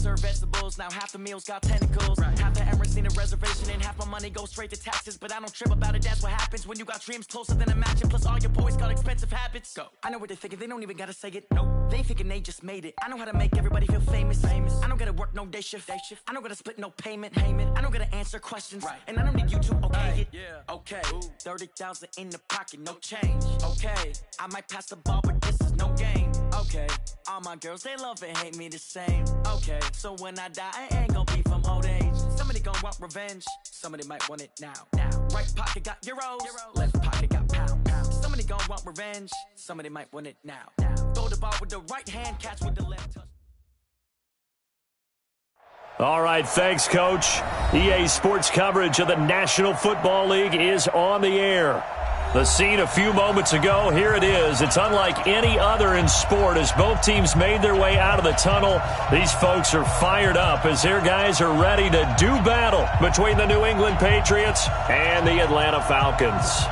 serve vegetables. Now half the meals got tentacles. Half the Emirates need a reservation and half my money goes straight to taxes. But I don't trip about it, that's what happens when you got dreams closer than a mansion. Plus all your boys got expensive habits. Go. I know what they're thinking, they don't even gotta say it. No, they thinking they just made it. I know how to make everybody feel famous. I don't gotta work no day shift. I don't gotta split no payment. I don't gotta answer questions. And I don't need you to okay it. Okay, 30,000 in the pocket, no change. Okay, I might pass the ball, but this is no game. Okay, all my girls, they love and hate me the same. Okay, so when I die, I ain't gonna be from old age. Somebody gonna want revenge, somebody might want it now. Right pocket got euros, left pocket got pounds. Somebody gonna want revenge, somebody might want it now. Throw the ball with the right hand, catch with the left touch. All right, thanks, Coach. EA Sports coverage of the National Football League is on the air. The scene a few moments ago, here it is. It's unlike any other in sport as both teams made their way out of the tunnel. These folks are fired up as their guys are ready to do battle between the New England Patriots and the Atlanta Falcons.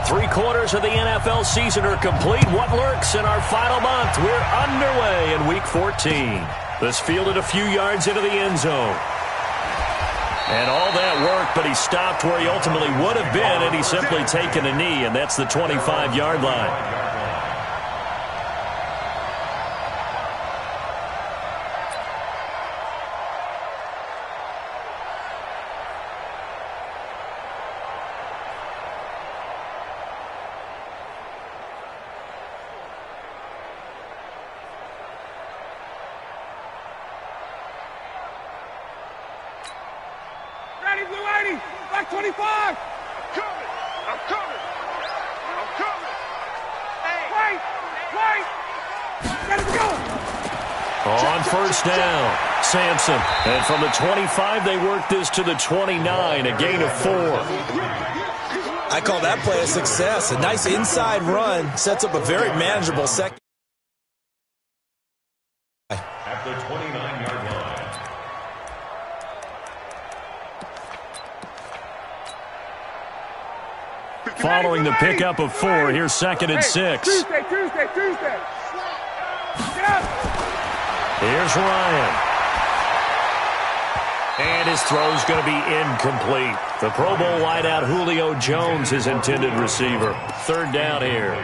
Three-quarters of the NFL season are complete. What lurks in our final month? We're underway in Week 14. This fielded a few yards into the end zone. And all that work, but he stopped where he ultimately would have been, and he's simply taken a knee, and that's the 25-yard line. Ready, blue 80, back 25. I'm coming. Hey, wait. Ready to go. On first down, Sampson. And from the 25, they work this to the 29, a gain of 4. I call that play a success. A nice inside run sets up a very manageable second. At the 29-yard line. Following the pickup of 4, here's 2nd and 6. Tuesday. Get up. Here's Ryan. And his throw's going to be incomplete. The Pro Bowl wideout Julio Jones, his intended receiver. 3rd down here.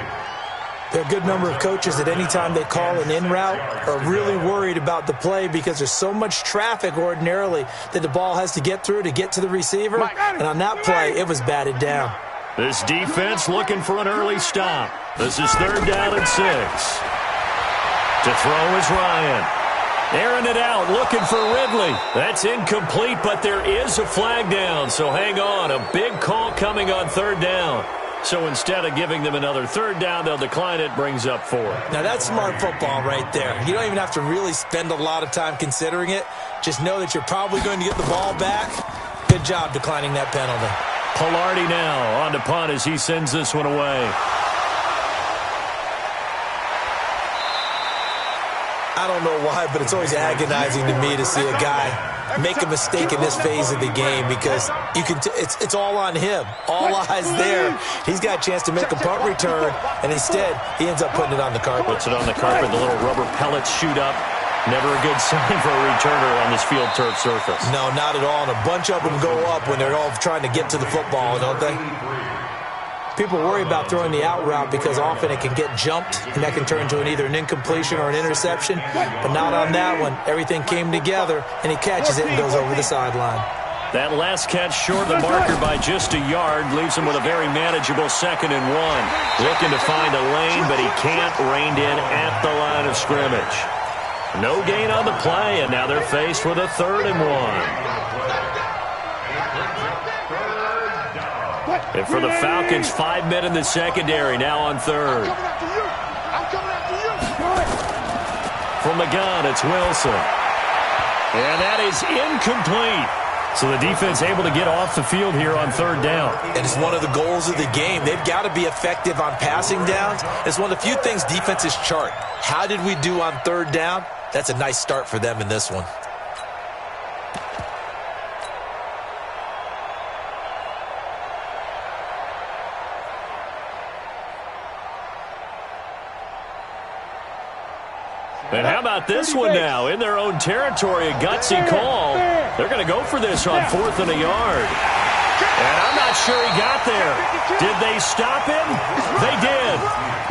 There are a good number of coaches that any time they call an in route are really worried about the play because there's so much traffic ordinarily that the ball has to get through to get to the receiver. And on that play, it was batted down. This defense looking for an early stop. This is 3rd down and 6. To throw is Ryan. Airing it out, looking for Ridley. That's incomplete, but there is a flag down, so hang on. A big call coming on 3rd down. So instead of giving them another 3rd down, they'll decline it, brings up 4. Now that's smart football right there. You don't even have to really spend a lot of time considering it. Just know that you're probably going to get the ball back. Good job declining that penalty. Palardy now on to punt as he sends this one away. I don't know why, but it's always agonizing to me to see a guy make a mistake in this phase of the game because you can. It's all on him. All eyes there. He's got a chance to make a punt return, and instead he ends up putting it on the carpet. Puts it on the carpet. The little rubber pellets shoot up. Never a good sign for a returner on this field turf surface. No, not at all. And a bunch of them go up when they're all trying to get to the football, don't they? People worry about throwing the out route because often it can get jumped, and that can turn to either an incompletion or an interception. But not on that one. Everything came together, and he catches it and goes over the sideline. That last catch short of the marker by just a yard leaves him with a very manageable 2nd and 1. Looking to find a lane, but he can't. Reined in at the line of scrimmage. No gain on the play, and now they're faced with a 3rd and 1. And for the Falcons, 5 men in the secondary, now on 3rd. From the gun, it's Wilson. And that is incomplete. So the defense able to get off the field here on 3rd down. And it's one of the goals of the game. They've got to be effective on passing downs. It's one of the few things defenses chart. How did we do on 3rd down? That's a nice start for them in this one. And how about this one now? In their own territory, a gutsy call. They're going to go for this on 4th and a yard. And I'm not sure he got there. Did they stop him? They did.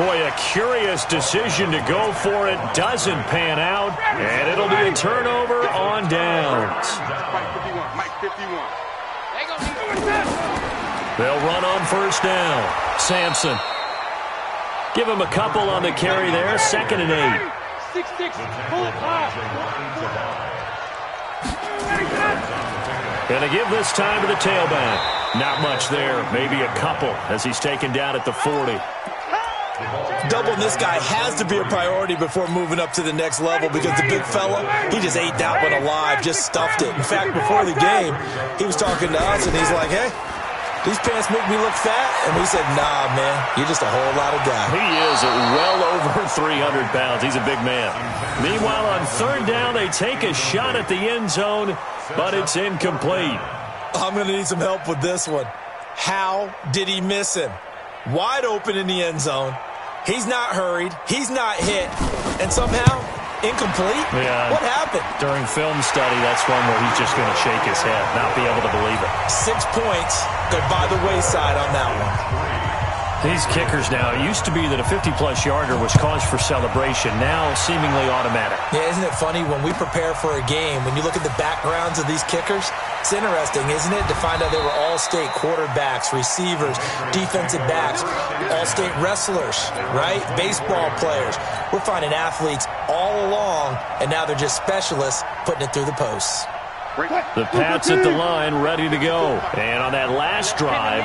Boy, a curious decision to go for it. Doesn't pan out. And it'll be a turnover on downs. They'll run on 1st down. Sampson. Give him a couple on the carry there. 2nd and 8. 6-6. Pull it high. Going to give this time to the tailback. Not much there. Maybe a couple as he's taken down at the 40. Doubling this guy has to be a priority before moving up to the next level because the big fella, he just ate that one alive, just stuffed it. In fact, before the game, he was talking to us, and he's like, hey, these pants make me look fat. And we said, nah, man, you're just a whole lot of guy. He is well over 300 pounds. He's a big man. Meanwhile, on 3rd down, they take a shot at the end zone, but it's incomplete. I'm going to need some help with this one. How did he miss him? Wide open in the end zone. He's not hurried. He's not hit. And somehow, incomplete? Yeah. What happened? During film study, that's one where he's just going to shake his head, not be able to believe it. 6 points go by the wayside on that one. These kickers now, it used to be that a 50-plus yarder was cause for celebration. Now, seemingly automatic. Yeah, isn't it funny when we prepare for a game, when you look at the backgrounds of these kickers, it's interesting, isn't it, to find out they were all-state quarterbacks, receivers, defensive backs, all-state wrestlers, right? Baseball players. We're finding athletes all along, and now they're just specialists putting it through the posts. The Pats at the line, ready to go. And on that last drive,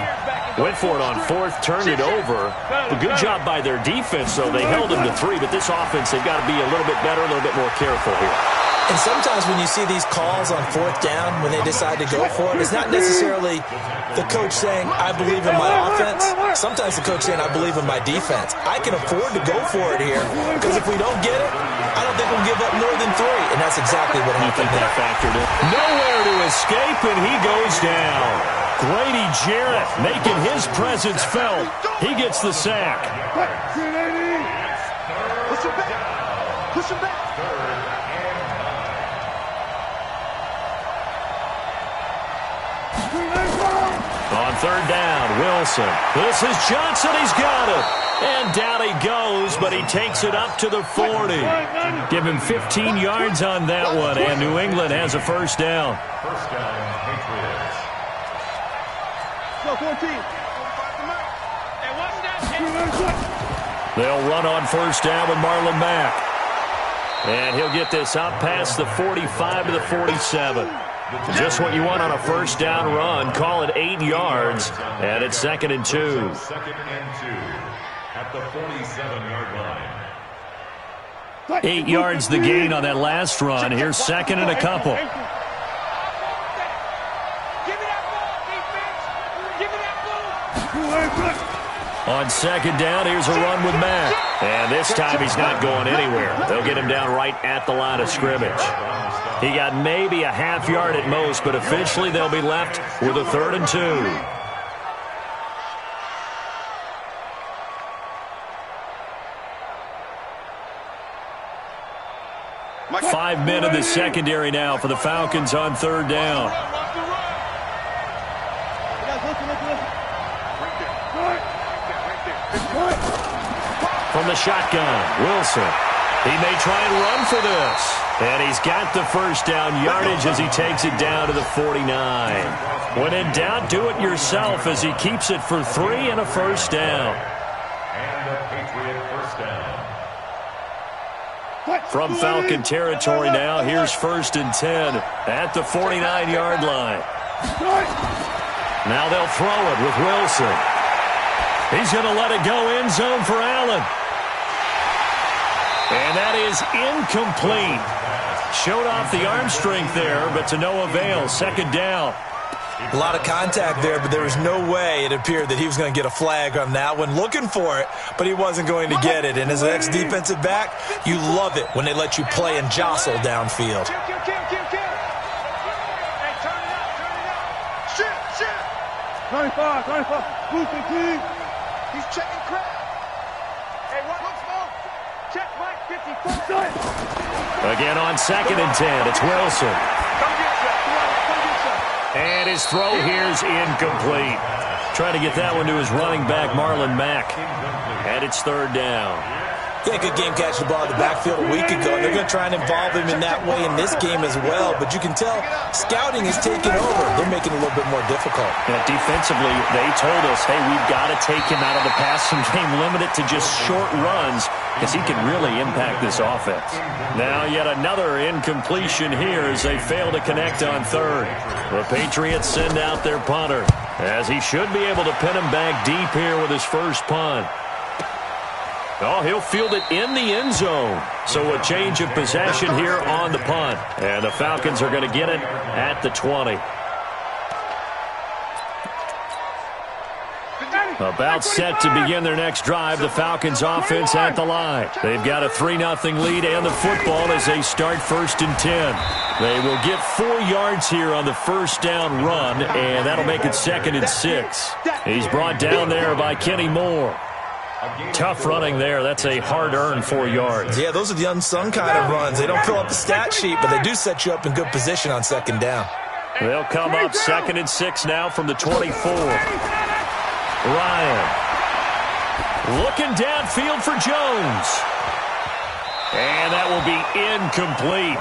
went for it on 4th, turned it over. A good job by their defense, though. They held them to 3, but this offense, they've got to be a little bit better, a little bit more careful here. And sometimes when you see these calls on 4th down, when they decide to go for it, it's not necessarily the coach saying, I believe in my offense. Sometimes the coach saying, I believe in my defense. I can afford to go for it here because if we don't get it, I don't think we'll give up more than 3. And that's exactly what happened there. That factored in. Nowhere to escape, and he goes down. Grady Jarrett making his presence felt. He gets the sack. Push him back. Push him back. On 3rd down, Wilson. This is Johnson. He's got it. And down he goes, but he takes it up to the 40. Give him 15 yards on that one, and New England has a 1st down. 1st down, Patriots. Go 14. They'll run on 1st down with Marlon Mack. And he'll get this up past the 45 to the 47. Just what you want on a 1st down run. Call it 8 yards, and it's 2nd and 2. 2nd and 2 at the 47-yard line. 8 yards the gain on that last run. Here's 2nd and a couple. On 2nd down, here's a run with Mack. And this time he's not going anywhere. They'll get him down right at the line of scrimmage. He got maybe a half yard at most, but officially they'll be left with a 3rd and 2. Five men in the secondary now for the Falcons on 3rd down. From the shotgun, Wilson. He may try and run for this. And he's got the 1st down yardage as he takes it down to the 49. When in doubt, do it yourself as he keeps it for 3 and a 1st down. And a Patriot 1st down. From Falcon territory now, here's 1st and 10 at the 49-yard line. Now they'll throw it with Wilson. He's going to let it go end zone for Allen. And that is incomplete. Showed off the arm strength there, but to no avail. 2nd down. A lot of contact there, but there was no way it appeared that he was going to get a flag on that one. Looking for it, but he wasn't going to get it. And as an ex-defensive back, you love it when they let you play and jostle downfield. Hey, turn it up. Shit. 25. Move the team. He's checking crap. Hey, what? Check, Mike. Again on 2nd and 10, it's Wilson. And his throw here's incomplete. Trying to get that one to his running back, Marlon Mack. And it's 3rd down. Yeah, good game catching the ball in the backfield a week ago. They're going to try and involve him in that way in this game as well. But you can tell scouting is taking over. They're making it a little bit more difficult. Yeah, defensively, they told us, hey, we've got to take him out of the passing game, limit it to just short runs, because he can really impact this offense. Now yet another incompletion here as they fail to connect on 3rd. The Patriots send out their punter, as he should be able to pin him back deep here with his first punt. Oh, he'll field it in the end zone. So a change of possession here on the punt. And the Falcons are going to get it at the 20. About set to begin their next drive, the Falcons offense at the line. They've got a 3-0 lead and the football as they start 1st and 10. They will get 4 yards here on the first down run, and that'll make it 2nd and 6. He's brought down there by Kenny Moore. Tough running there. That's a hard-earned 4 yards. Yeah, those are the unsung kind of runs. They don't fill up the stat sheet, but they do set you up in good position on 2nd down. They'll come up 2nd and 6 now from the 24. Ryan looking downfield for Jones. And that will be incomplete.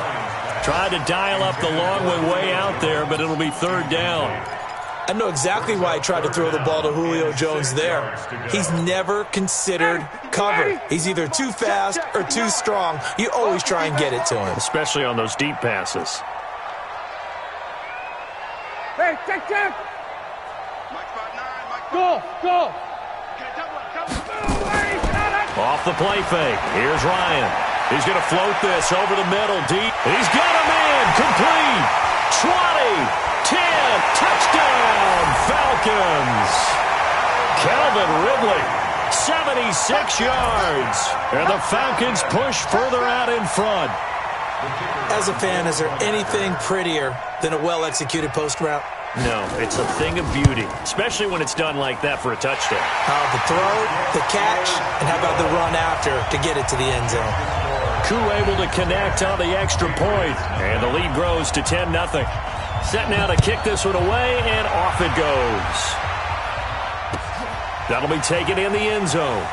Tried to dial up the long way out there, but it'll be 3rd down. I know exactly why he tried to throw the ball to Julio Jones there. He's never considered cover. He's either too fast or too strong. You always try and get it to him. Especially on those deep passes. Hey, check. Go. Off the play fake. Here's Ryan. He's going to float this over the middle deep. He's got him in. Complete. 20. 10, touchdown, Falcons. Calvin Ridley, 76 yards. And the Falcons push further out in front. As a fan, is there anything prettier than a well-executed post route? No, it's a thing of beauty, especially when it's done like that for a touchdown. The throw, the catch, and how about the run after to get it to the end zone? Koo able to connect on the extra point, and the lead grows to 10-0. Set now to kick this one away, and off it goes. That'll be taken in the end zone.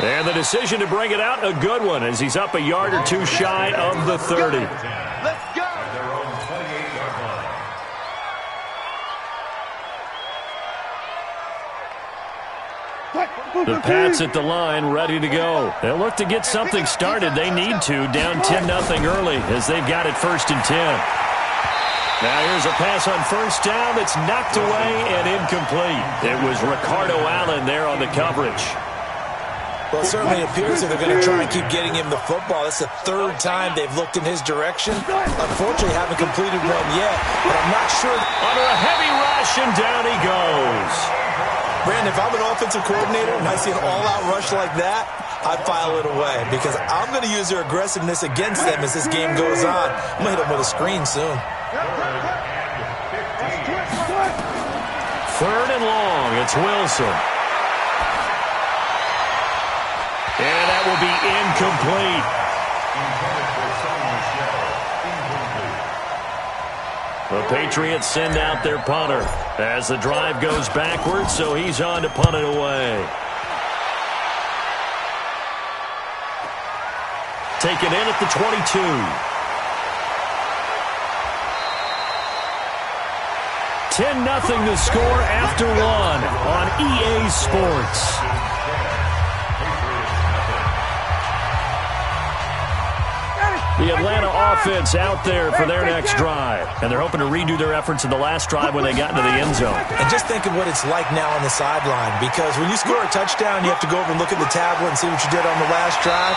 And the decision to bring it out, a good one, as he's up a yard or two shy of the 30. Let's go. The Pats at the line, ready to go. They'll look to get something started. They need to, down 10-0 early, as they've got it 1st and 10. Now here's a pass on 1st down that's knocked away and incomplete. It was Ricardo Allen there on the coverage. Well, it certainly appears that they're going to try and keep getting him the football. That's the 3rd time they've looked in his direction. Unfortunately, haven't completed one yet, but I'm not sure. Under a heavy rush, and down he goes. Brandon, if I'm an offensive coordinator and I see an all-out rush like that, I'd file it away because I'm going to use their aggressiveness against them as this game goes on. I'm going to hit them with a screen soon. 3rd and long. It's Wilson. And that will be incomplete. The Patriots send out their punter as the drive goes backwards, so he's on to punt it away. Taken in at the 22. $10-0 the score after 1 on EA Sports. The Atlanta offense out there for their next drive. And they're hoping to redo their efforts in the last drive when they got into the end zone. And just think of what it's like now on the sideline, because when you score a touchdown, you have to go over and look at the tablet and see what you did on the last drive.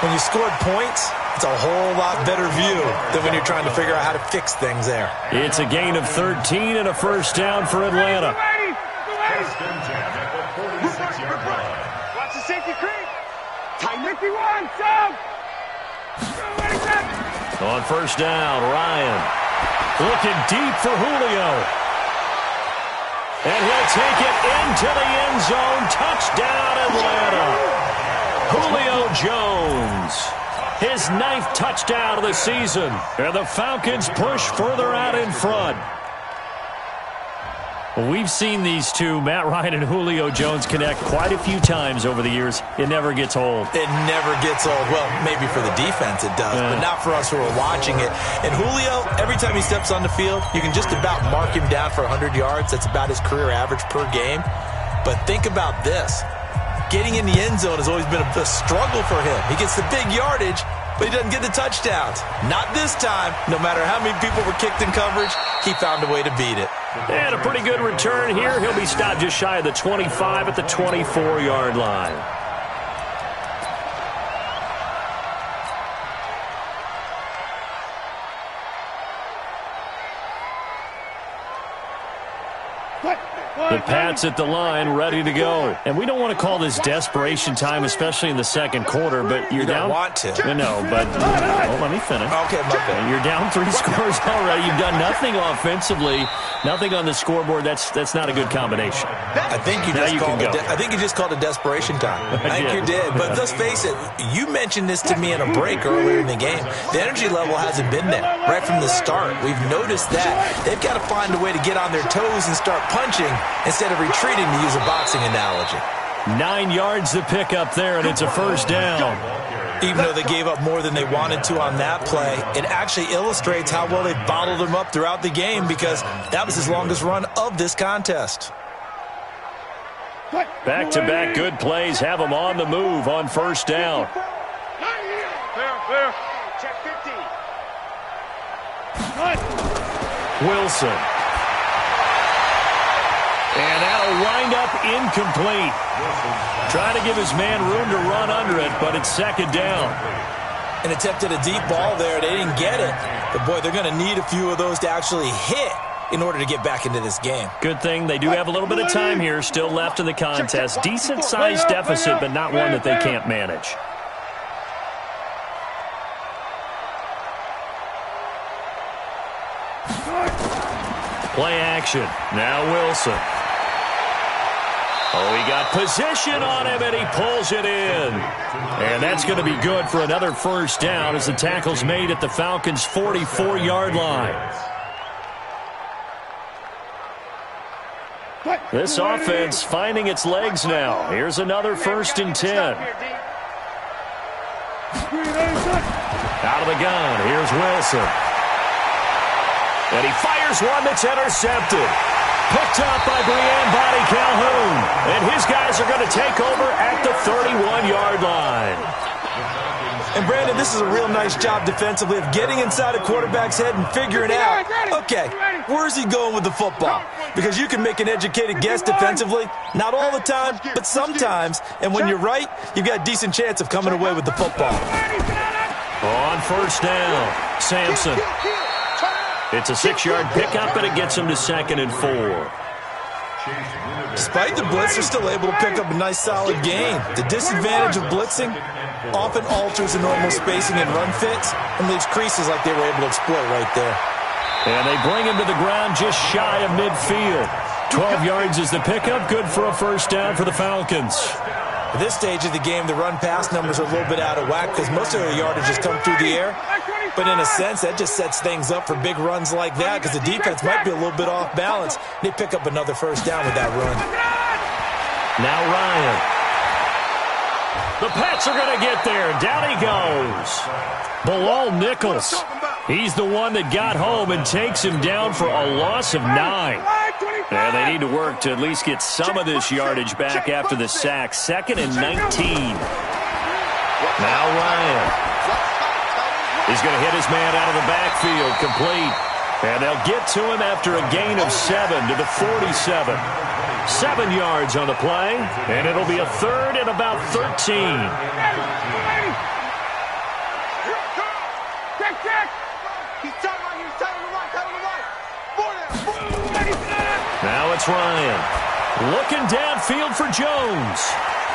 When you scored points, it's a whole lot better view than when you're trying to figure out how to fix things there. It's a gain of 13 and a first down for Atlanta. Watch the safety creep. Tight 51, sub. On first down, Ryan looking deep for Julio. And he'll take it into the end zone. Touchdown, Atlanta. Julio Jones. His 9th touchdown of the season. And the Falcons push further out in front. We've seen these two, Matt Ryan and Julio Jones, connect quite a few times over the years. It never gets old. It never gets old. Well, maybe for the defense it does, but not for us who are watching it. And Julio, every time he steps on the field, you can just about mark him down for 100 yards. That's about his career average per game. But think about this. Getting in the end zone has always been a struggle for him. He gets the big yardage, but he doesn't get the touchdowns. Not this time. No matter how many people were kicked in coverage, he found a way to beat it. And a pretty good return here. He'll be stopped just shy of the 25 at the 24-yard line. The Pats at the line, ready to go. And we don't want to call this desperation time, especially in the second quarter, but you're down. You don't want to. No, but let me finish. Okay, my bad. You're down 3 scores already. You've done nothing offensively, nothing on the scoreboard. That's not a good combination. I think you just called it desperation time. I think you did. But let's face it, you mentioned this to me in a break earlier in the game. The energy level hasn't been there right from the start. We've noticed that. They've got to find a way to get on their toes and start punching instead of retreating, to use a boxing analogy. 9 yards to pick up there, and it's a first down. Even though they gave up more than they wanted to on that play, it actually illustrates how well they bottled them up throughout the game, because that was his longest run of this contest. Back-to-back good plays have them on the move on first down. Check 50. Wilson. And that'll wind up incomplete. Trying to give his man room to run under it, but it's second down. An attempt at a deep ball there. They didn't get it. But, boy, they're going to need a few of those to actually hit in order to get back into this game. Good thing they do have a little bit of time here still left in the contest. Decent-sized deficit, but not one that they can't manage. Play action. Now Wilson. Oh, he got position on him, and he pulls it in. And that's going to be good for another first down as the tackle's made at the Falcons' 44-yard line. This offense finding its legs now. Here's another 1st and 10. Out of the gun, here's Wilson. And he fires one that's intercepted. Picked up by Brian Body Calhoun. And his guys are going to take over at the 31-yard line. And, Brandon, this is a real nice job defensively of getting inside a quarterback's head and figuring out, okay, where's he going with the football? Because you can make an educated guess defensively, not all the time, but sometimes. And when you're right, you've got a decent chance of coming away with the football. On first down, Sampson. It's a 6-yard pickup, and it gets him to 2nd and 4. Despite the blitz, they're still able to pick up a nice, solid gain. The disadvantage of blitzing often alters the normal spacing and run fits and leaves creases like they were able to exploit right there. And they bring him to the ground just shy of midfield. 12 yards is the pickup, good for a first down for the Falcons. At this stage of the game, the run-pass numbers are a little bit out of whack because most of their yardage has come through the air. But in a sense, that just sets things up for big runs like that because the defense might be a little bit off balance. They pick up another first down with that run. Now Ryan. The Pats are going to get there. Down he goes. Bilal Nichols. He's the one that got home and takes him down for a loss of 9. And they need to work to at least get some of this yardage back after the sack. 2nd and 19. Now Ryan. He's going to hit his man out of the backfield, complete. And they'll get to him after a gain of 7 to the 47. 7 yards on the play, and it'll be a 3rd and about 13. Now it's Ryan. Looking downfield for Jones.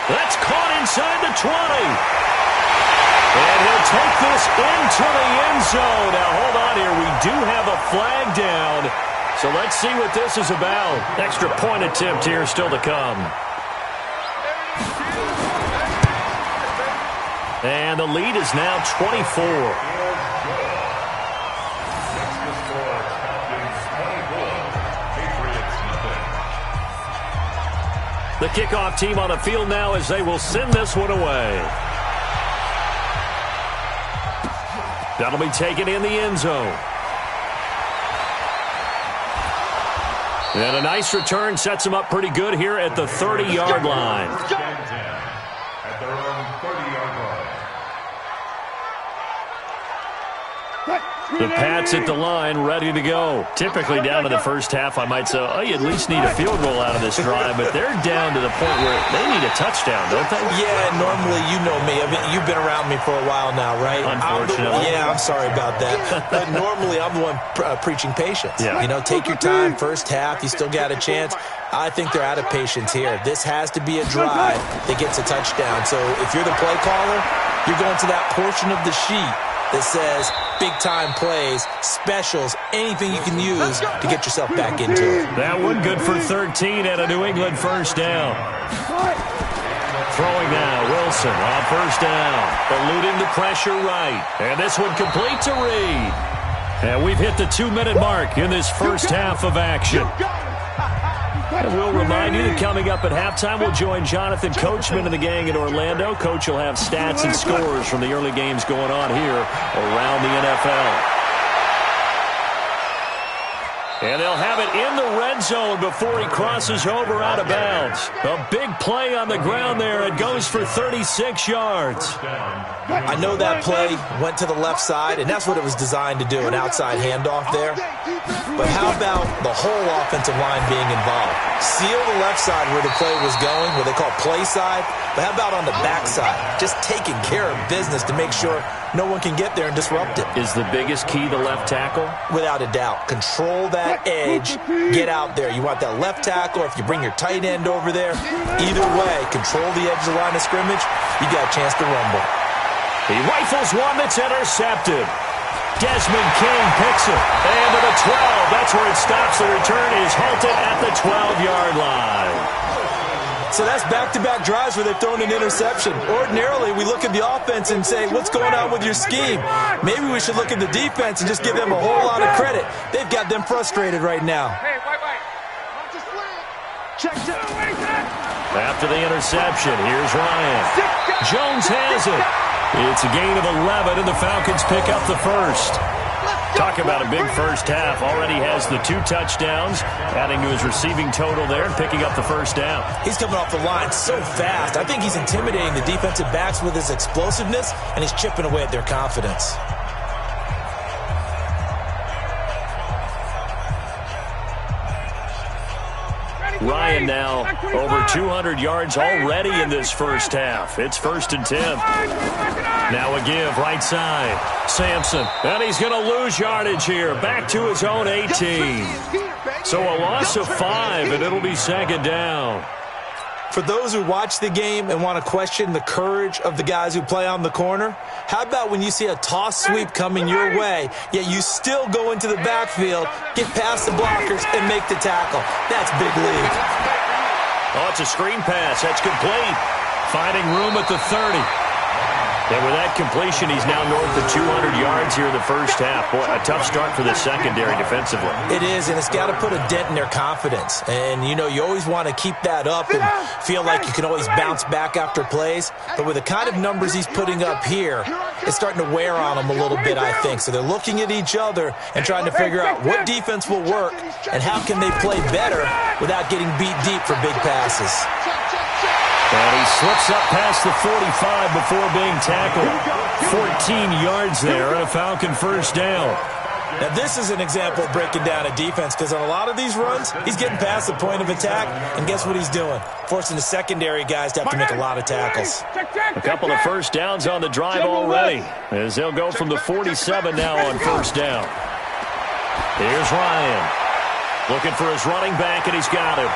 That's caught inside the 20. And he'll take this into the end zone. Now, hold on here. We do have a flag down. So let's see what this is about. Extra point attempt here still to come. And the lead is now 24. The kickoff team on the field now as they will send this one away. That'll be taken in the end zone. And a nice return sets them up pretty good here at the 30-yard line. At their own 30-yard line. The Pats at the line, ready to go. Typically down to the first half, I might say, oh, you at least need a field goal out of this drive, but they're down to the point where they need a touchdown, don't they? Yeah, normally, you know me. I mean, you've been around me for a while now, right? Unfortunately. I'm sorry about that. But normally, I'm the one preaching patience. Yeah. You know, take your time, first half, you still got a chance. I think they're out of patience here. This has to be a drive that gets a touchdown. So if you're the play caller, you're going to that portion of the sheet that says big-time plays, specials, anything you can use to get yourself back into it. That one good for 13 and a New England first down. Throwing now, Wilson on first down. Eluding the pressure right. And this one complete to Reed. And we've hit the 2-minute mark in this first half of action. And we'll remind you that coming up at halftime, we'll join Jonathan Coachman and the gang in Orlando. Coach will have stats and scores from the early games going on here around the NFL. And they'll have it in the red zone before he crosses over out of bounds. A big play on the ground there. It goes for 36 yards. I know that play went to the left side, and that's what it was designed to do, an outside handoff there. But how about the whole offensive line being involved? Seal the left side where the play was going, what they call play side. But how about on the back side? Just taking care of business to make sure no one can get there and disrupt it. Is the biggest key the left tackle? Without a doubt. Control that edge. Get out there. You want that left tackle, or if you bring your tight end over there, either way, control the edge of the line of scrimmage, you got a chance to rumble. He rifles one that's intercepted. Desmond King picks it. And to the 12. That's where it stops. The return is halted at the 12-yard line. So that's back-to-back drives where they've thrown an interception. Ordinarily, we look at the offense and say, what's going on with your scheme? Maybe we should look at the defense and just give them a whole lot of credit. They've got them frustrated right now. After the interception, here's Ryan. Jones has it. It's a gain of 11, and the Falcons pick up the first. Talk about a big first half. Already has the 2 touchdowns, adding to his receiving total there and picking up the first down. He's coming off the line so fast. I think he's intimidating the defensive backs with his explosiveness, and he's chipping away at their confidence. Ryan now over 200 yards already in this first half. It's 1st and 10. Now a give right side. Sampson, and he's going to lose yardage here. Back to his own 18. So a loss of 5, and it'll be 2nd down. For those who watch the game and want to question the courage of the guys who play on the corner, how about when you see a toss sweep coming your way, yet you still go into the backfield, get past the blockers, and make the tackle? That's big league. Oh, it's a screen pass. That's complete. Finding room at the 30. And with that completion, he's now north of 200 yards here in the first half. Boy, a tough start for the secondary defensively. It is, and it's got to put a dent in their confidence. And, you know, you always want to keep that up and feel like you can always bounce back after plays. But with the kind of numbers he's putting up here, it's starting to wear on them a little bit, I think. So they're looking at each other and trying to figure out what defense will work and how can they play better without getting beat deep for big passes. And he slips up past the 45 before being tackled. 14 yards there and a Falcon first down. Now, this is an example of breaking down a defense because on a lot of these runs, he's getting past the point of attack, and guess what he's doing? Forcing the secondary guys to have to make a lot of tackles. A couple of first downs on the drive already as they'll go from the 47 now on first down. Here's Ryan. Looking for his running back, and he's got him.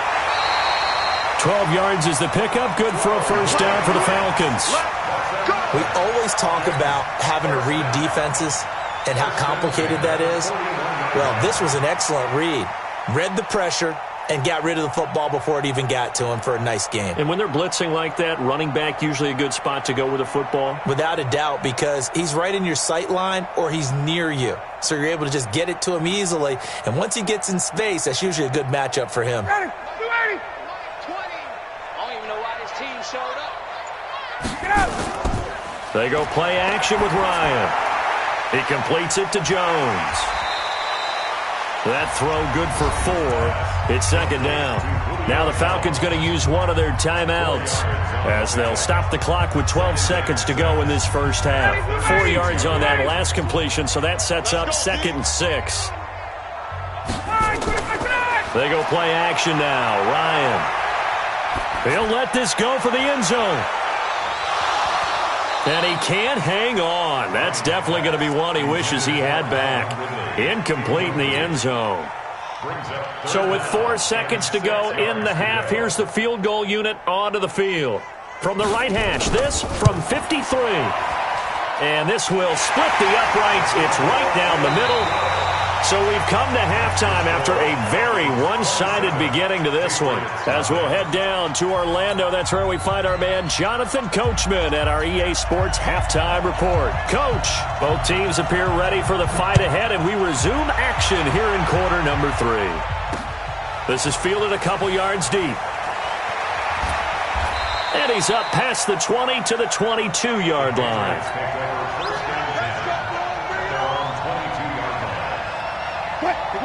12 yards is the pickup. Good for a first down for the Falcons. We always talk about having to read defenses and how complicated that is. Well, this was an excellent read. read the pressure, and got rid of the football before it even got to him for a nice game. And when they're blitzing like that, running back usually a good spot to go with the football? Without a doubt, because he's right in your sight line or he's near you. So you're able to just get it to him easily. And once he gets in space, that's usually a good matchup for him. 280. 20. I don't even know why this team showed up. Get out. They go play action with Ryan. He completes it to Jones. That throw good for 4. It's second down. Now the Falcons going to use one of their timeouts as they'll stop the clock with 12 seconds to go in this first half. 4 yards on that last completion, so that sets up 2nd and 6. They go play action now. Ryan. He'll let this go for the end zone. And he can't hang on. That's definitely going to be one he wishes he had back. Incomplete in the end zone. So with 4 seconds to go in the half, here's the field goal unit onto the field. From the right hash, this from 53. And this will split the uprights. It's right down the middle. So we've come to halftime after a very one-sided beginning to this one. As we'll head down to Orlando, that's where we find our man Jonathan Coachman at our EA Sports Halftime Report. Coach, both teams appear ready for the fight ahead, and we resume action here in quarter number 3. This is fielded a couple yards deep. And he's up past the 20 to the 22-yard line.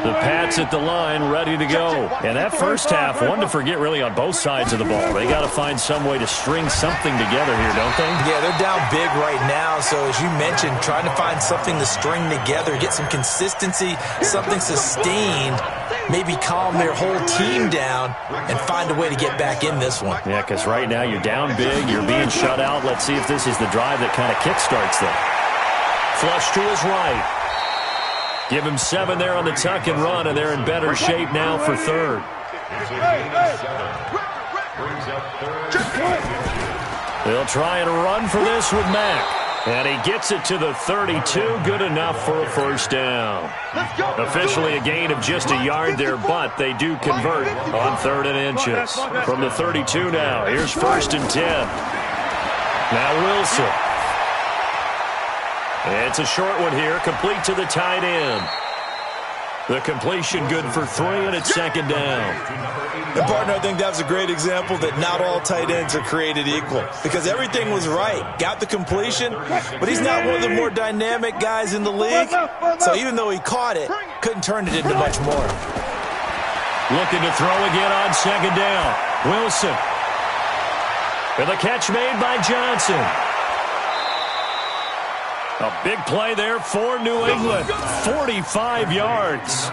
The Pats at the line, ready to go. And that first half, one to forget really on both sides of the ball. They got to find some way to string something together here, don't they? Yeah, they're down big right now. So as you mentioned, trying to find something to string together, get some consistency, something sustained, maybe calm their whole team down and find a way to get back in this one. Yeah, because right now you're down big, you're being shut out. Let's see if this is the drive that kind of kickstarts them. Flush to his right. Give him 7 there on the tuck and run, and they're in better shape now for 3rd. They'll try and run for this with Mack. And he gets it to the 32. Good enough for a first down. Officially a gain of just a yard there, but they do convert on 3rd and inches. From the 32 now, here's 1st and 10. Now Wilson. It's a short one here, complete to the tight end. The completion good for 3, and it's 2nd down. And partner, I think that was a great example that not all tight ends are created equal, because everything was right. Got the completion, but he's not one of the more dynamic guys in the league. So even though he caught it, couldn't turn it into much more. Looking to throw again on 2nd down. Wilson. And the catch made by Johnson. A big play there for New England. 45 yards.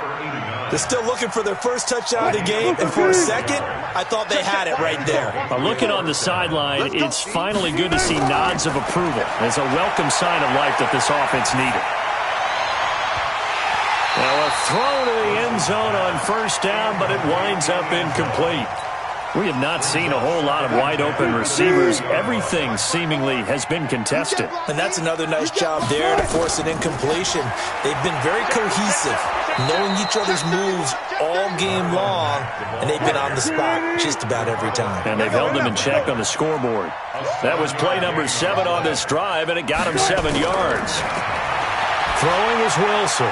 They're still looking for their first touchdown of the game, and for a second, I thought they had it right there. Looking on the sideline, it's finally good to see nods of approval. It's a welcome sign of life that this offense needed. Now a throw to the end zone on 1st down, but it winds up incomplete. We have not seen a whole lot of wide-open receivers. Everything seemingly has been contested. And that's another nice job there to force an incompletion. They've been very cohesive, knowing each other's moves all game long, and they've been on the spot just about every time. And they've held them in check on the scoreboard. That was play number 7 on this drive, and it got him 7 yards. Throwing is Wilson.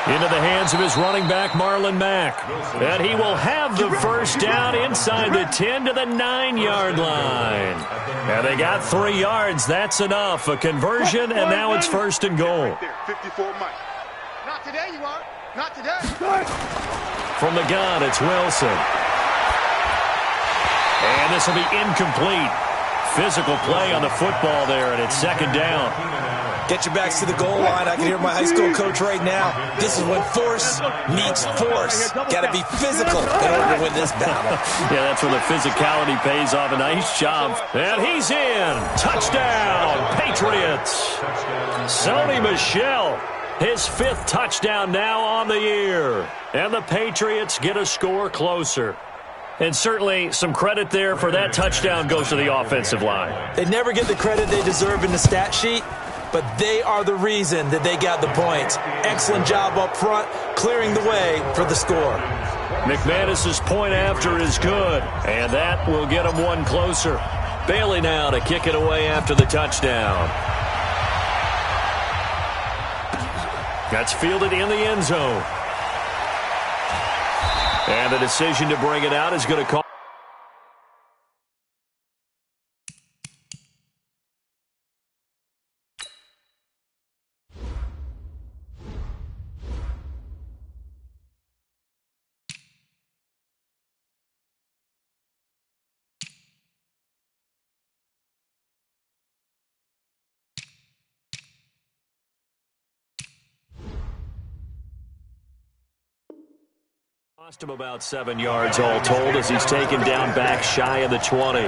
Into the hands of his running back, Marlon Mack. And he will have the first down inside the 10 to the 9-yard line. And they got 3 yards. That's enough. A conversion, and now it's 1st and goal. 54 Mike. Not today, you are. Not today. From the gun, it's Wilson. And this will be incomplete. Physical play on the football there, and it's 2nd down. Get your backs to the goal line. I can hear my high school coach right now. This is when force meets force. Got to be physical in order to win this battle. Yeah, that's where the physicality pays off. A nice job. And he's in. Touchdown, Patriots. Sony Michel, his 5th touchdown now on the year. And the Patriots get a score closer. And certainly some credit there for that touchdown goes to the offensive line. They never get the credit they deserve in the stat sheet, but they are the reason that they got the points. Excellent job up front, clearing the way for the score. McManus's point after is good, and that will get him one closer. Bailey now to kick it away after the touchdown. That's fielded in the end zone. And the decision to bring it out is going to call. Lost him about 7 yards all told as he's taken down back shy of the 20.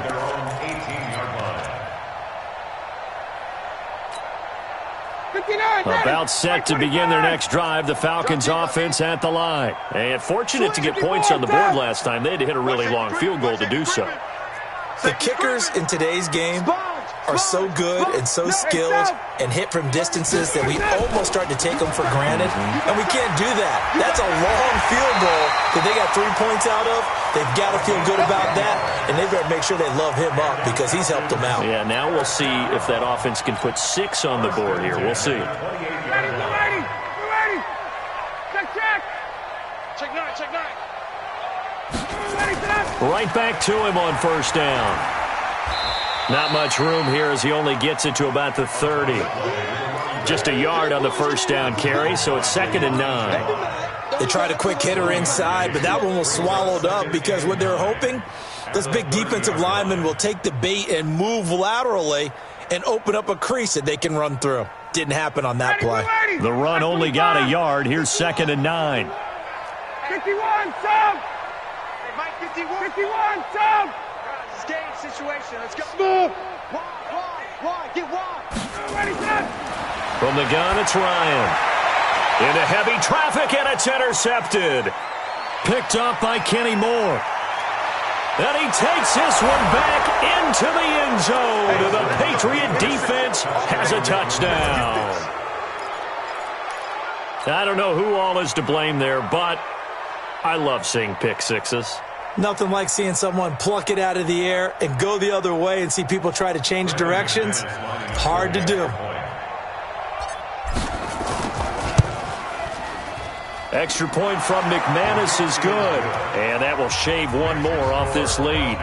About set to begin their next drive, the Falcons offense at the line. And fortunate to get points on the board last time. They had to hit a really long field goal to do so. The kickers in today's game are so good and so skilled and hit from distances that we almost start to take them for granted, and we can't do that. That's a long field goal that they got 3 points out of. They've got to feel good about that, and they better make sure they love him up because he's helped them out. Yeah, now we'll see if that offense can put 6 on the board here. We'll see. Ready. Check. Check nine. Right back to him on first down. Not much room here as he only gets it to about the 30. Just a yard on the first down carry, so it's 2nd and 9. They tried a quick hitter inside, but that one was swallowed up because what they're hoping, this big defensive lineman will take the bait and move laterally and open up a crease that they can run through. Didn't happen on that play. The run only got a yard. Here's 2nd and 9. 51, Tom! Hey, Mike, 51, Tom! It's game situation. Let's go. Move! Wide, get wide. Ready, set! From the gun, it's Ryan. Into heavy traffic, and it's intercepted. Picked up by Kenny Moore. And he takes this one back into the end zone. And the Patriot defense has a touchdown. I don't know who all is to blame there, but I love seeing pick sixes. Nothing like seeing someone pluck it out of the air and go the other way and see people try to change directions. Hard to do. Extra point from McManus is good. And that will shave one more off this lead.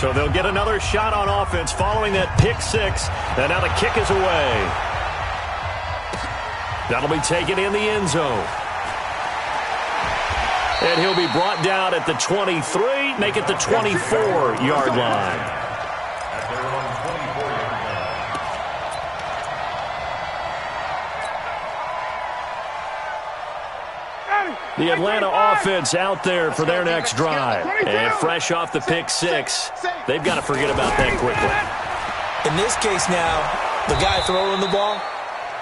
So they'll get another shot on offense following that pick six. And now the kick is away. That'll be taken in the end zone. And he'll be brought down at the 23, make it the 24-yard line. The Atlanta offense out there for their next drive. And fresh off the pick six, they've got to forget about that quickly. In this case now, the guy throwing the ball,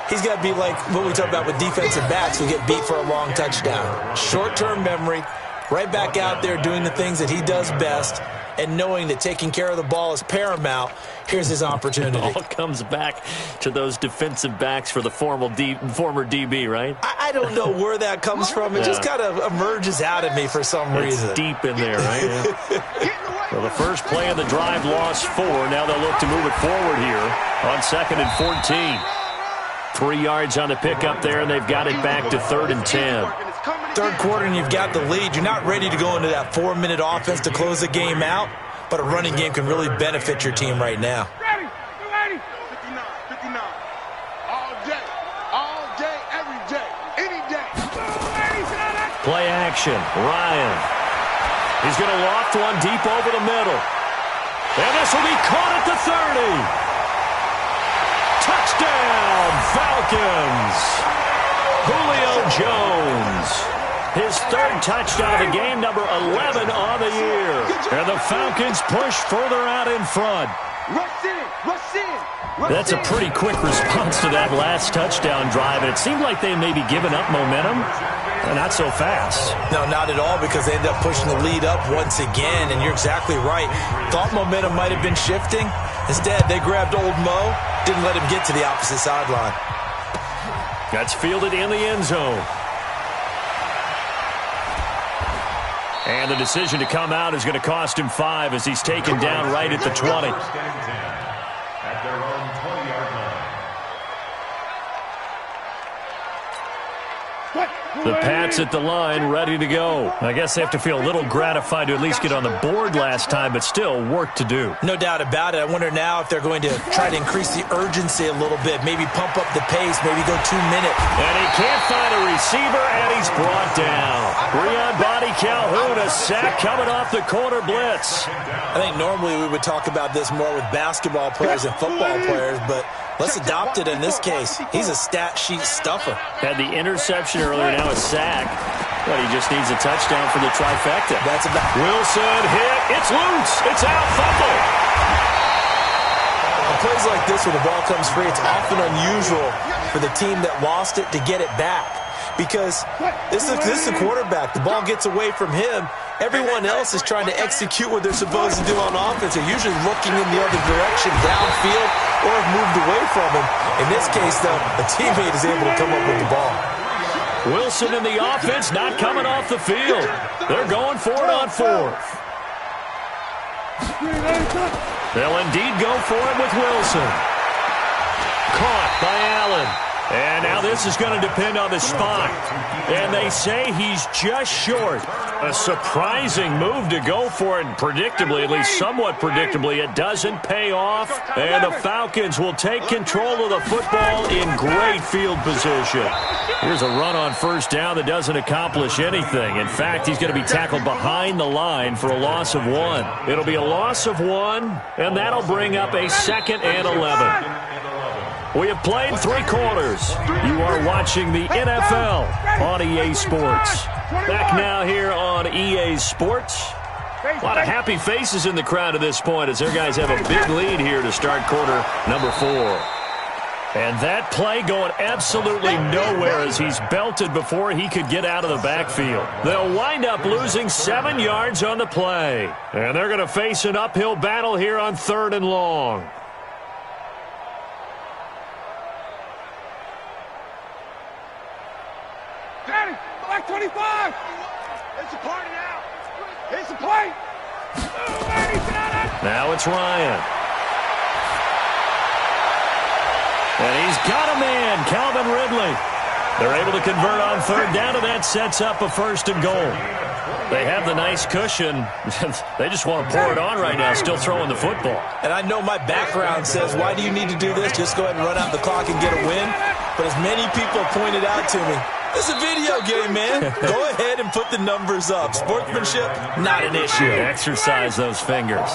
he's got to be like what we talk about with defensive backs who get beat for a long touchdown. Short-term memory, right back out there doing the things that he does best, and knowing that taking care of the ball is paramount. Here's his opportunity. It all comes back to those defensive backs for the former DB, right? I don't know where that comes from. It just kind of emerges out of me for some reason. It's deep in there, right? Yeah. So the first play of the drive lost 4. Now they'll look to move it forward here on 2nd and 14. 3 yards on the pickup there, and they've got it back to 3rd and 10. Third quarter and you've got the lead. You're not ready to go into that 4-minute offense to close the game out, but a running game can really benefit your team right now. Ready. 59. All day, every day, any day. Play action. Ryan. He's going to loft one deep over the middle. And this will be caught at the 30. Touchdown, Falcons. Julio Jones. His 3rd touchdown of the game, number 11 on the year. And the Falcons push further out in front. That's a pretty quick response to that last touchdown drive, and it seemed like they may be giving up momentum. Not so fast. No, not at all, because they end up pushing the lead up once again, and you're exactly right. Thought momentum might have been shifting. Instead, they grabbed old Mo, didn't let him get to the opposite sideline. That's fielded in the end zone. And the decision to come out is going to cost him 5 as he's taken down right at the 20. At their own 20-yard line. The Pats at the line, ready to go. I guess they have to feel a little gratified to at least get on the board last time, but still work to do. No doubt about it. I wonder now if they're going to try to increase the urgency a little bit, maybe pump up the pace, maybe go 2 minutes. And he can't find a receiver, and he's brought down. Breon Body Calhoun, a sack coming off the corner blitz. I think normally we would talk about this more with basketball players and football players, but let's adopt it in this case. He's a stat sheet stuffer. Had the interception earlier, now a sack. But he just needs a touchdown for the trifecta. That's about Wilson hit. It's loose. It's out. Fumble. On plays like this where the ball comes free, it's often unusual for the team that lost it to get it back. Because this is the quarterback. The ball gets away from him. Everyone else is trying to execute what they're supposed to do on offense. They're usually looking in the other direction, downfield, or have moved away from him. In this case, though, a teammate is able to come up with the ball. Wilson in the offense not coming off the field. They're going for it on 4th. They'll indeed go for it with Wilson. Caught by Allen. And now this is going to depend on the spot. And they say he's just short. A surprising move to go for it. And predictably, at least somewhat predictably, it doesn't pay off. And the Falcons will take control of the football in great field position. Here's a run on first down that doesn't accomplish anything. In fact, he's going to be tackled behind the line for a loss of 1. It'll be a loss of 1, and that'll bring up a 2nd and 11. We have played 3 quarters. You are watching the NFL on EA Sports. Back now here on EA Sports. A lot of happy faces in the crowd at this point as their guys have a big lead here to start quarter number 4. And that play going absolutely nowhere as he's belted before he could get out of the backfield. They'll wind up losing 7 yards on the play. And they're going to face an uphill battle here on 3rd and long. Daddy, black 25. It's a party now. It's a play. Now it's Ryan. And he's got a man, Calvin Ridley. They're able to convert on 3rd down, and that sets up a 1st and goal. They have the nice cushion. They just want to pour it on right now, still throwing the football. And I know my background says, why do you need to do this? Just go ahead and run out the clock and get a win. But as many people pointed out to me, this is a video game, man. Go ahead and put the numbers up. Sportsmanship, not an issue. Exercise those fingers.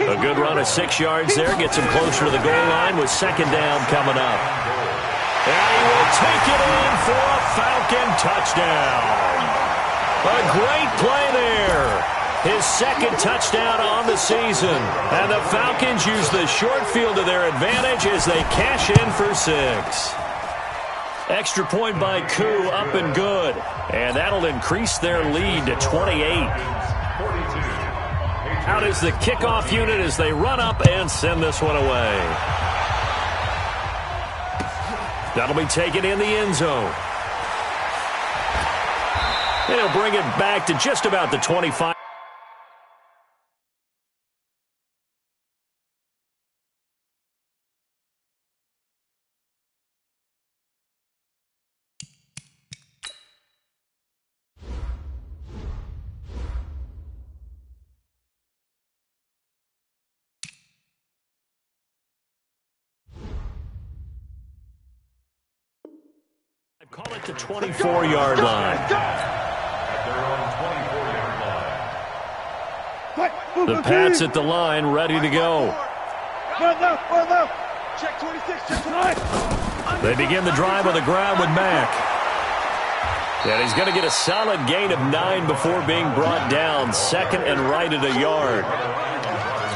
A good run of 6 yards there. Gets him closer to the goal line with 2nd down coming up. And he will take it in for a Falcon touchdown. A great play there. His 2nd touchdown on the season. And the Falcons use the short field to their advantage as they cash in for 6. Extra point by Koo, up and good. And that'll increase their lead to 28. Out is the kickoff unit as they run up and send this one away. That'll be taken in the end zone. And he'll bring it back to just about the 25. Call it the 24-yard line. At their own 24-yard line. The Pats at the line, ready to go. Check 26, check 29. They begin the drive on the ground with Mack. And he's going to get a solid gain of 9 before being brought down. 2nd and right at a yard.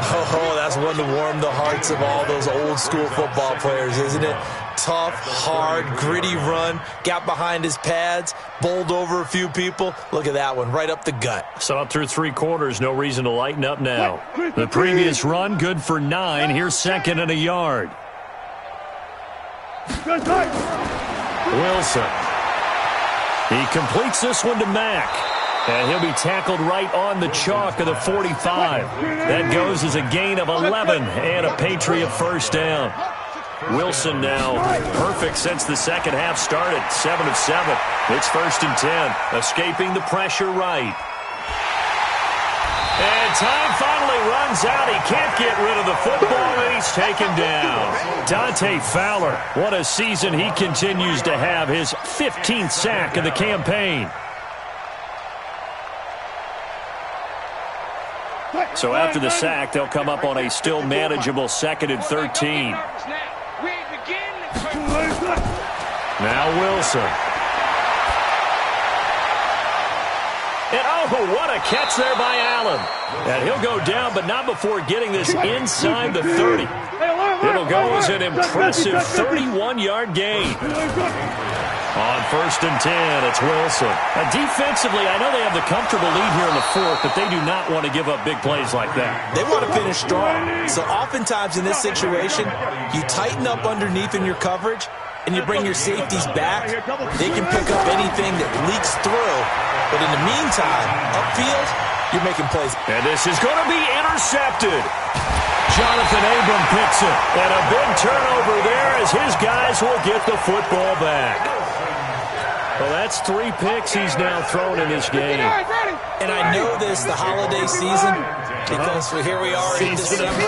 Oh, that's one to warm the hearts of all those old school football players, isn't it? Tough, hard, gritty run, got behind his pads, bowled over a few people. Look at that one, right up the gut. So up through 3 quarters, no reason to lighten up now. The previous run, good for 9. Here's 2nd and a yard. Wilson. He completes this one to Mack. And he'll be tackled right on the chalk of the 45. That goes as a gain of 11 and a Patriot first down. Wilson now perfect since the second half started. 7 of 7. It's 1st and 10. Escaping the pressure right. And time finally runs out. He can't get rid of the football, and he's taken down. Dante Fowler, what a season he continues to have. His 15th sack of the campaign. So after the sack, they'll come up on a still manageable 2nd and 13. Now Wilson. And oh, what a catch there by Allen. And he'll go down, but not before getting this inside the 30. It'll go as an impressive 31-yard gain. On 1st and 10, it's Wilson. Defensively, I know they have the comfortable lead here in the 4th, but they do not want to give up big plays like that. They want to finish strong. So oftentimes in this situation, you tighten up underneath in your coverage, and you bring your safeties back. They can pick up anything that leaks through. But in the meantime, upfield, you're making plays. And this is going to be intercepted. Jonathan Abram picks it. And a big turnover there as his guys will get the football back. Well, that's 3 picks he's now thrown in this game. And I know this, the holiday season, because here we are in December,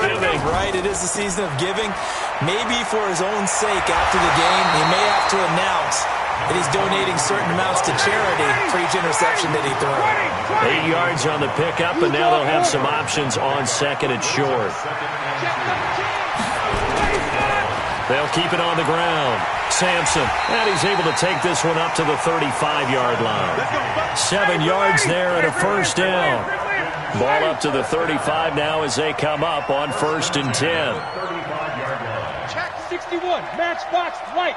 right? It is the season of giving. Maybe for his own sake after the game, he may have to announce that he's donating certain amounts to charity for each interception that he throws. 8 yards on the pickup, and now they'll have some options on 2nd and short. They'll keep it on the ground. Sampson, and he's able to take this one up to the 35-yard line. 7 yards there and a first down. Ball up to the 35 now as they come up on 1st and 10. Check 61, matchbox lights.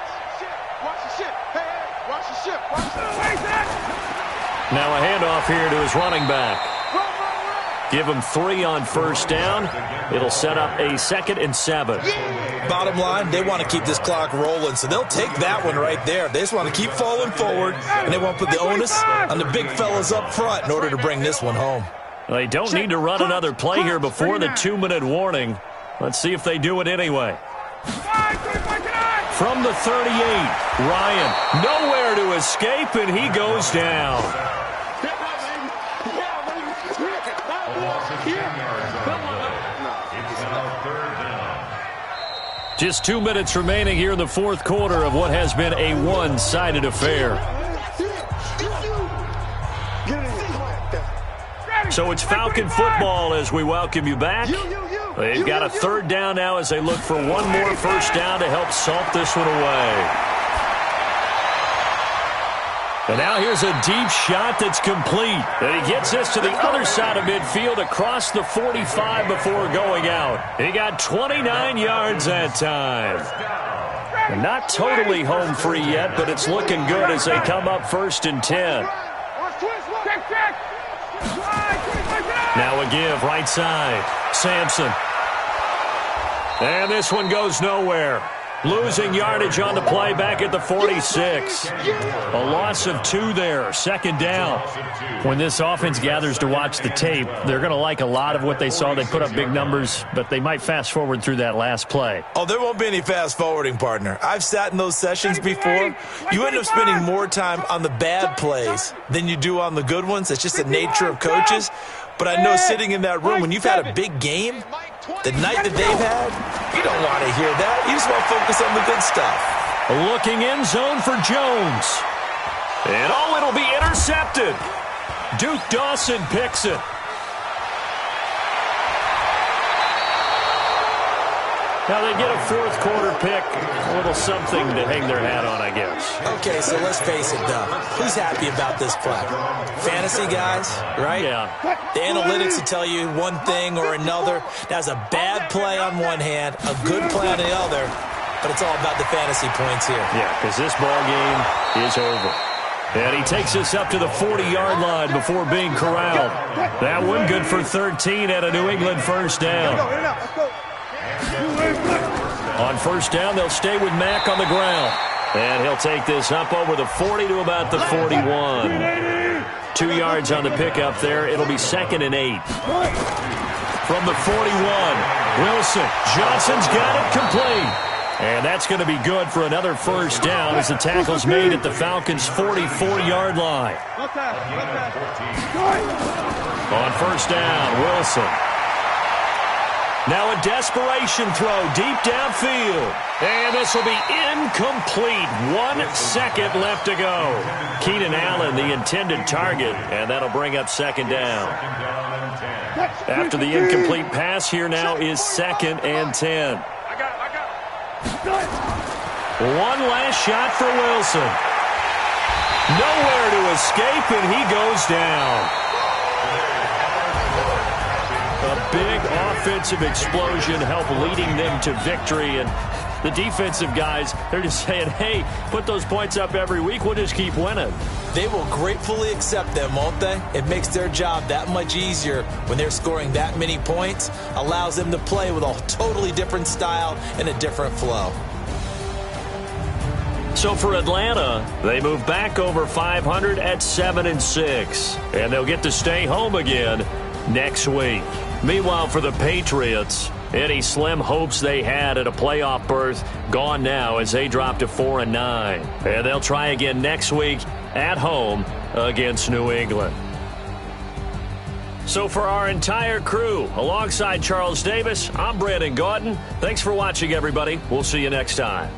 Watch the ship. Hey, watch the ship. Watch the ship. Now a handoff here to his running back. Give him 3 on first down. It'll set up a 2nd and 7. Bottom line, they want to keep this clock rolling, so they'll take that one right there. They just want to keep falling forward, and they want to put the onus on the big fellas up front in order to bring this one home. They don't need to run another play here before the 2-minute warning. Let's see if they do it anyway. From the 38, Ryan nowhere to escape, and he goes down. Just 2 minutes remaining here in the 4th quarter of what has been a one-sided affair. So it's Falcon football as we welcome you back. They've got a 3rd down now as they look for one more first down to help salt this one away. And now here's a deep shot that's complete. And he gets this to the other side of midfield across the 45 before going out. He got 29 yards that time. And not totally home free yet, but it's looking good as they come up 1st and 10. Now a give, right side. Sampson. And this one goes nowhere. Losing yardage on the play back at the 46. A loss of 2 there, 2nd down. When this offense gathers to watch the tape, they're going to like a lot of what they saw. They put up big numbers, but they might fast forward through that last play. Oh, there won't be any fast forwarding, partner. I've sat in those sessions before. You end up spending more time on the bad plays than you do on the good ones. It's just the nature of coaches. But I know sitting in that room, when you've had a big game, the night that they've had, you don't want to hear that. You just want to focus on the good stuff. Looking end zone for Jones. And oh, it'll be intercepted. Duke Dawson picks it. Now they get a 4th quarter pick. A little something to hang their hat on, I guess. Okay, so let's face it, Doug. Who's happy about this play? Fantasy guys, right? Yeah. The analytics will tell you one thing or another. That's a bad play on one hand, a good play on the other, but it's all about the fantasy points here. Yeah, because this ball game is over. And he takes us up to the 40-yard line before being corralled. That one good for 13 at a New England first down. On first down, they'll stay with Mack on the ground. And he'll take this up over the 40 to about the 41. 2 yards on the pickup there. It'll be 2nd and 8. From the 41, Wilson. Johnson's got it complete. And that's going to be good for another first down as the tackle's made at the Falcons' 44-yard line. On first down, Wilson. Now a desperation throw deep downfield. And this will be incomplete. 1 second left to go. Keenan Allen, the intended target, and that'll bring up 2nd down. After the incomplete pass, here now is 2nd and 10. One last shot for Wilson. Nowhere to escape, and he goes down. A big offensive explosion helped leading them to victory, and the defensive guys, they're just saying, hey, put those points up every week, we'll just keep winning. They will gratefully accept them, won't they? It makes their job that much easier when they're scoring that many points, allows them to play with a totally different style and a different flow. So for Atlanta, they move back over 500 at 7-6, and they'll get to stay home again next week. Meanwhile, for the Patriots, any slim hopes they had at a playoff berth gone now as they drop to 4-9. And they'll try again next week at home against New England. So for our entire crew, alongside Charles Davis, I'm Brandon Gaudin. Thanks for watching, everybody. We'll see you next time.